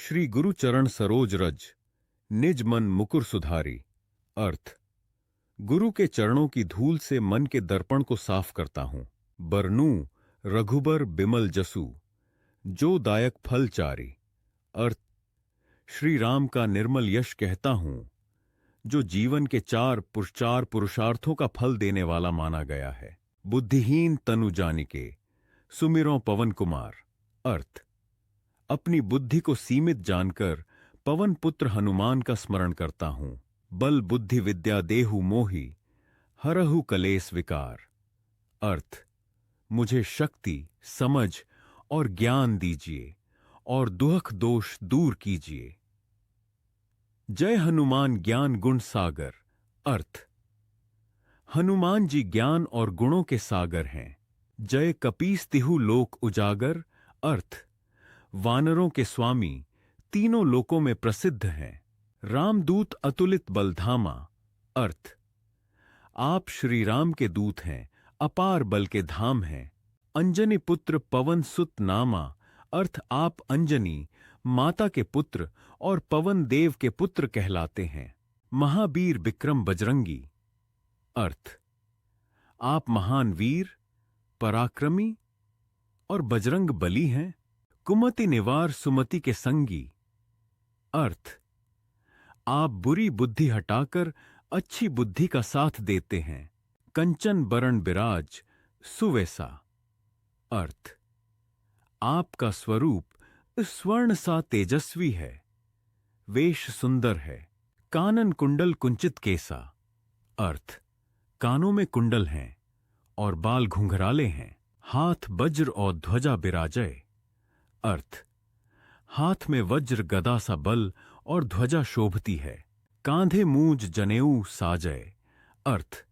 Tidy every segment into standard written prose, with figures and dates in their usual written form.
श्री गुरु चरण सरोज रज, निज मन मुकुर सुधारी। अर्थ: गुरु के चरणों की धूल से मन के दर्पण को साफ करता हूं। बरनू रघुबर बिमल जसु, जो दायक फल चारी। अर्थ: श्री राम का निर्मल यश कहता हूं, जो जीवन के चार पुरुषार्थों का फल देने वाला माना गया है। बुद्धिहीन तनु जानिके, सुमिरो पवन कुमार। अर्थ: अपनी बुद्धि को सीमित जानकर पवन पुत्र हनुमान का स्मरण करता हूं। बल बुद्धि विद्या देहु मोहि, हरहु कलेस विकार। अर्थ: मुझे शक्ति, समझ और ज्ञान दीजिए और दुख दोष दूर कीजिए। जय हनुमान ज्ञान गुण सागर। अर्थ: हनुमान जी ज्ञान और गुणों के सागर हैं। जय कपीस तिहु लोक उजागर। अर्थ: वानरों के स्वामी, तीनों लोकों में प्रसिद्ध हैं। रामदूत अतुलित बलधामा। अर्थ: आप श्री राम के दूत हैं, अपार बल के धाम हैं। अंजनी पुत्र पवन सुत नामा। अर्थ: आप अंजनी माता के पुत्र और पवन देव के पुत्र कहलाते हैं। महावीर विक्रम बजरंगी। अर्थ: आप महान वीर, पराक्रमी और बजरंग बली हैं। कुमति निवार सुमति के संगी। अर्थ: आप बुरी बुद्धि हटाकर अच्छी बुद्धि का साथ देते हैं। कंचन बरण बिराज सुवैसा। अर्थ: आपका स्वरूप स्वर्ण सा तेजस्वी है, वेश सुंदर है। कानन कुंडल कुंचित केसा। अर्थ: कानों में कुंडल हैं और बाल घुंघराले हैं। हाथ वज्र और ध्वजा बिराजय। अर्थ: हाथ में वज्र गदा सा बल और ध्वजा शोभती है। कांधे मूंज जनेऊ साजय। अर्थ: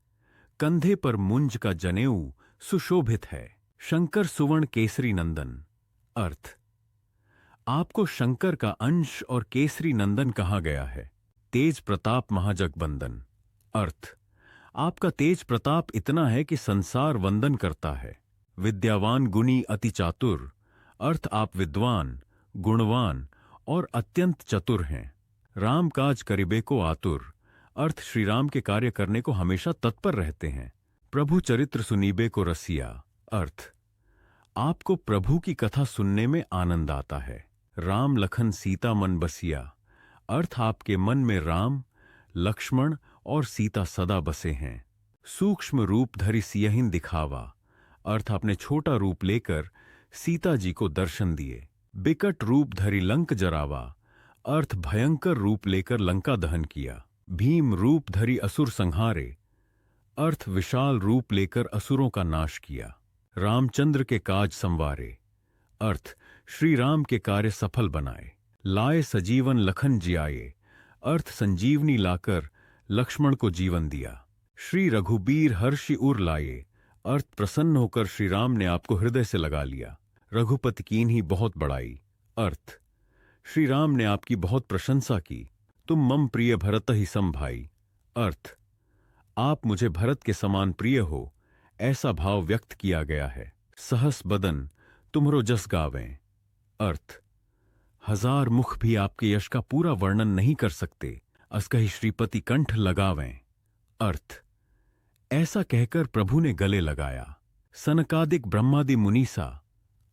कंधे पर मुंज का जनेऊ सुशोभित है। शंकर सुवर्ण केसरी नंदन। अर्थ: आपको शंकर का अंश और केसरी नंदन कहा गया है। तेज प्रताप महाजगबंदन। अर्थ: आपका तेज प्रताप इतना है कि संसार वंदन करता है। विद्यावान गुणी अति चातुर। अर्थ: आप विद्वान, गुणवान और अत्यंत चतुर हैं। राम काज करिबे को आतुर। अर्थ: श्री राम के कार्य करने को हमेशा तत्पर रहते हैं। प्रभु चरित्र सुनीबे को रसिया। अर्थ: आपको प्रभु की कथा सुनने में आनंद आता है। राम लखन सीता मन बसिया। अर्थ: आपके मन में राम, लक्ष्मण और सीता सदा बसे हैं। सूक्ष्म रूप धरि सियहिं दिखावा। अर्थ: आपने छोटा रूप लेकर सीता जी को दर्शन दिए। बिकट रूप धरि लंक जरावा। अर्थ: भयंकर रूप लेकर लंका दहन किया। भीम रूप धरि असुर संहारे। अर्थ: विशाल रूप लेकर असुरों का नाश किया। रामचंद्र के काज संवारे। अर्थ: श्री राम के कार्य सफल बनाए। लाए सजीवन लखन जियाए। अर्थ: संजीवनी लाकर लक्ष्मण को जीवन दिया। श्री रघुबीर हर्षि उर लाए। अर्थ: प्रसन्न होकर श्री राम ने आपको हृदय से लगा लिया। रघुपति कीन्ही बहुत बड़ाई। अर्थ: श्री राम ने आपकी बहुत प्रशंसा की। तुम मम प्रिय भरत ही सम भाई। अर्थ: आप मुझे भरत के समान प्रिय हो, ऐसा भाव व्यक्त किया गया है। सहस बदन तुम्हरो जस गावें। अर्थ: हजार मुख भी आपके यश का पूरा वर्णन नहीं कर सकते, असकहि श्रीपति कंठ लगावें। अर्थ: ऐसा कहकर प्रभु ने गले लगाया। सनकादिक ब्रह्मादि मुनीसा।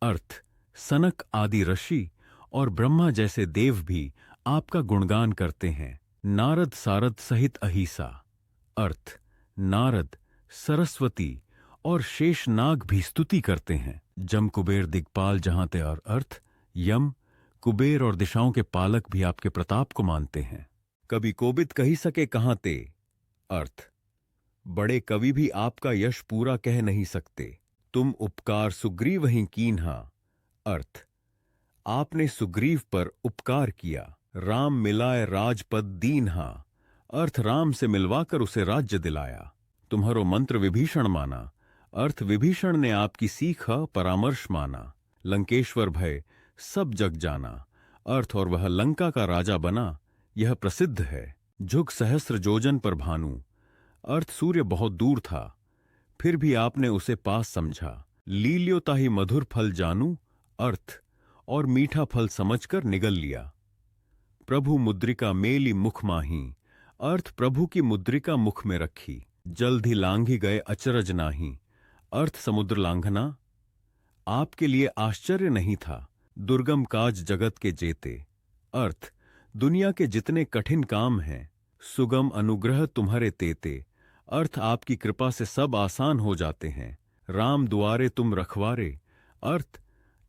अर्थ: सनक आदि ऋषि और ब्रह्मा जैसे देव भी आपका गुणगान करते हैं। नारद सारद सहित अहिसा। अर्थ: नारद, सरस्वती और शेषनाग भी स्तुति करते हैं। जम कुबेर दिग्पाल जहां ते। और अर्थ: यम, कुबेर और दिशाओं के पालक भी आपके प्रताप को मानते हैं। कवि कोबिद कही सके कहां ते। अर्थ: बड़े कवि भी आपका यश पूरा कह नहीं सकते। तुम उपकार सुग्रीव ही कीन्हा। अर्थ: आपने सुग्रीव पर उपकार किया। राम मिलाए राजपद दीन्हा। अर्थ: राम से मिलवाकर उसे राज्य दिलाया। तुम्हारो मंत्र विभीषण माना। अर्थ: विभीषण ने आपकी सीख परामर्श माना। लंकेश्वर भय सब जग जाना। अर्थ: और वह लंका का राजा बना, यह प्रसिद्ध है। झुक सहस्र जोजन पर भानु। अर्थ: सूर्य बहुत दूर था, फिर भी आपने उसे पास समझा। लील्यो ताहि मधुर फल जानू। अर्थ: और मीठा फल समझकर निगल लिया। प्रभु मुद्रिका मेली मुख माही, अर्थ प्रभु की मुद्रिका मुख में रखी। जल्द ही लांघी गए अचरज नाही, अर्थ समुद्र लांघना आपके लिए आश्चर्य नहीं था। दुर्गम काज जगत के जेते, अर्थ दुनिया के जितने कठिन काम हैं, सुगम अनुग्रह तुम्हारे तेते, अर्थ आपकी कृपा से सब आसान हो जाते हैं। राम द्वारे तुम रखवारे, अर्थ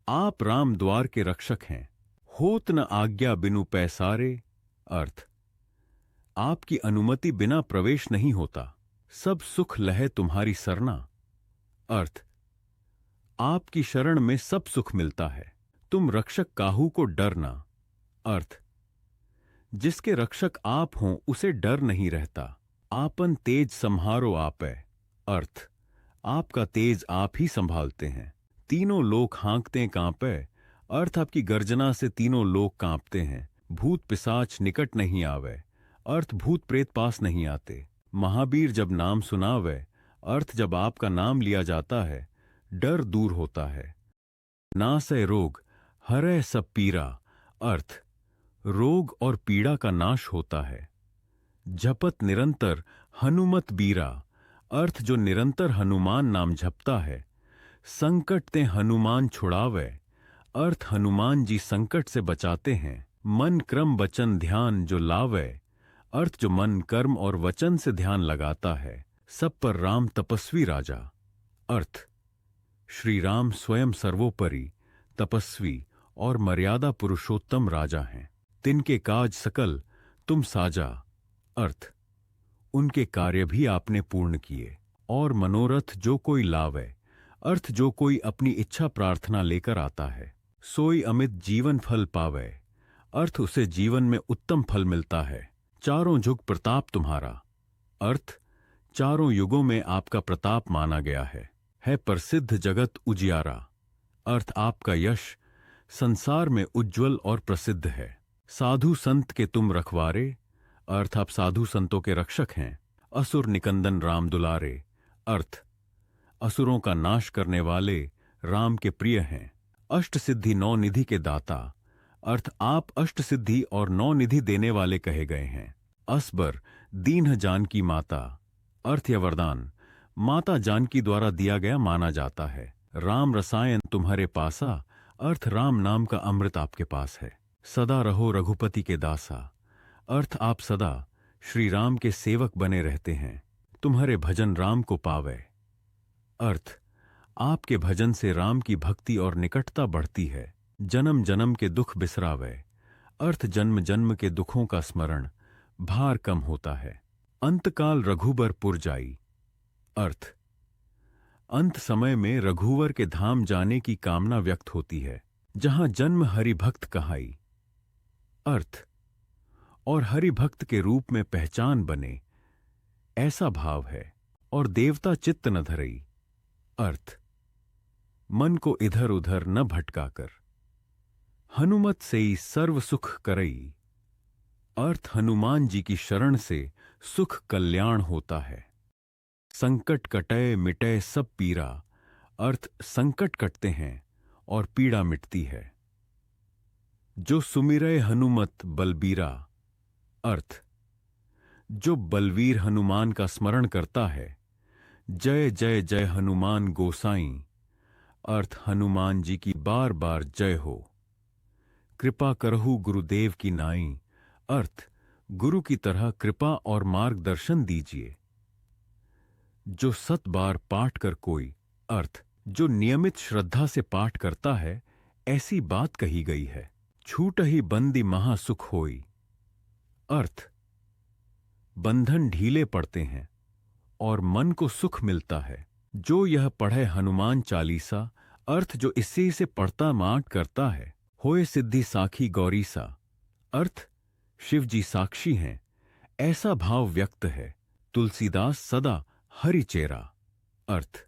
आप राम द्वार के रक्षक हैं। होत न आज्ञा बिनु पैसारे, अर्थ आपकी अनुमति बिना प्रवेश नहीं होता। सब सुख लहे तुम्हारी सरना, अर्थ आपकी शरण में सब सुख मिलता है। तुम रक्षक काहू को डरना, अर्थ जिसके रक्षक आप हों उसे डर नहीं रहता। आपन तेज संहारो आपै, अर्थ आपका तेज आप ही संभालते हैं। तीनों लोक हाँकते कांपै, अर्थ आपकी गर्जना से तीनों लोक कांपते हैं। भूत पिशाच निकट नहीं आवे, अर्थ भूत प्रेत पास नहीं आते। महावीर जब नाम सुनावे, अर्थ जब आपका नाम लिया जाता है डर दूर होता है। नासै रोग हरै सब पीरा, अर्थ रोग और पीड़ा का नाश होता है। जपत निरंतर हनुमत बीरा, अर्थ जो निरंतर हनुमान नाम जपता है। संकट ते हनुमान छुड़ावे, अर्थ हनुमान जी संकट से बचाते हैं। मन क्रम वचन ध्यान जो लावे, अर्थ जो मन कर्म और वचन से ध्यान लगाता है। सब पर राम तपस्वी राजा, अर्थ श्री राम स्वयं सर्वोपरि तपस्वी और मर्यादा पुरुषोत्तम राजा हैं। तिनके काज सकल तुम साजा, अर्थ उनके कार्य भी आपने पूर्ण किए। और मनोरथ जो कोई लावे, अर्थ जो कोई अपनी इच्छा प्रार्थना लेकर आता है। सोई अमित जीवन फल पावे, अर्थ उसे जीवन में उत्तम फल मिलता है। चारों युग प्रताप तुम्हारा, अर्थ चारों युगों में आपका प्रताप माना गया है प्रसिद्ध जगत उजियारा, अर्थ आपका यश संसार में उज्ज्वल और प्रसिद्ध है। साधु संत के तुम रखवारे, अर्थ आप साधु संतों के रक्षक हैं। असुर निकंदन राम दुलारे, अर्थ असुरों का नाश करने वाले राम के प्रिय हैं। अष्ट सिद्धि नौ निधि के दाता, अर्थ आप अष्ट सिद्धि और नौ निधि देने वाले कहे गए हैं। असबर दीन जानकी माता, अर्थ या वरदान माता जानकी द्वारा दिया गया माना जाता है। राम रसायन तुम्हारे पासा, अर्थ राम नाम का अमृत आपके पास है। सदा रहो रघुपति के दासा, अर्थ आप सदा श्री राम के सेवक बने रहते हैं। तुम्हारे भजन राम को पावे, अर्थ आपके भजन से राम की भक्ति और निकटता बढ़ती है। जन्म जन्म के दुख बिसरावे, अर्थ जन्म जन्म के दुखों का स्मरण भार कम होता है। अंतकाल रघुबर पुर जाई, अर्थ अंत समय में रघुवर के धाम जाने की कामना व्यक्त होती है। जहां जन्म हरि भक्त कहाई, अर्थ और हरि भक्त के रूप में पहचान बने ऐसा भाव है। और देवता चित्त न धरई, अर्थ मन को इधर उधर न भटकाकर हनुमत से ही सर्व सुख करई, अर्थ हनुमान जी की शरण से सुख कल्याण होता है। संकट कटय मिटय सब पीरा, अर्थ संकट कटते हैं और पीड़ा मिटती है। जो सुमिरय हनुमत बलबीरा, अर्थ जो बलवीर हनुमान का स्मरण करता है। जय जय जय हनुमान गोसाई, अर्थ हनुमान जी की बार बार जय हो। कृपा करहु गुरुदेव की नाई, अर्थ गुरु की तरह कृपा और मार्गदर्शन दीजिए। जो 7 बार पाठ कर कोई, अर्थ जो नियमित श्रद्धा से पाठ करता है ऐसी बात कही गई है। छूट ही बंदी महासुख होई, अर्थ बंधन ढीले पड़ते हैं और मन को सुख मिलता है। जो यह पढ़े हनुमान चालीसा, अर्थ जो इसी से पढ़ता माट करता है। होए सिद्धि साखी गौरीसा, अर्थ शिव जी साक्षी हैं ऐसा भाव व्यक्त है। तुलसीदास सदा हरि चेरा, अर्थ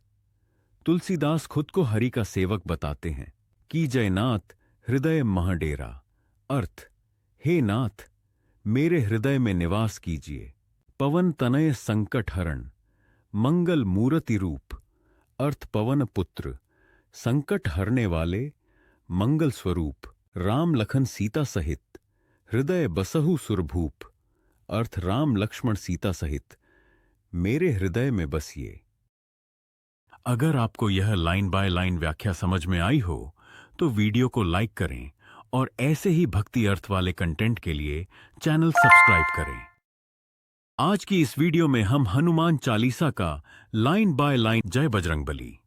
तुलसीदास खुद को हरि का सेवक बताते हैं। की जय नाथ हृदय महडेरा, अर्थ हे नाथ मेरे हृदय में निवास कीजिए। पवन तनय संकट हरण, मंगल मूर्ति रूप, अर्थ पवन पुत्र संकट हरने वाले मंगल स्वरूप। राम लखन सीता सहित हृदय बसहु सुरभूप, अर्थ राम लक्ष्मण सीता सहित मेरे हृदय में बसिए। अगर आपको यह लाइन बाय लाइन व्याख्या समझ में आई हो तो वीडियो को लाइक करें और ऐसे ही भक्ति अर्थ वाले कंटेंट के लिए चैनल सब्सक्राइब करें। आज की इस वीडियो में हम हनुमान चालीसा का लाइन बाय लाइन जय बजरंगबली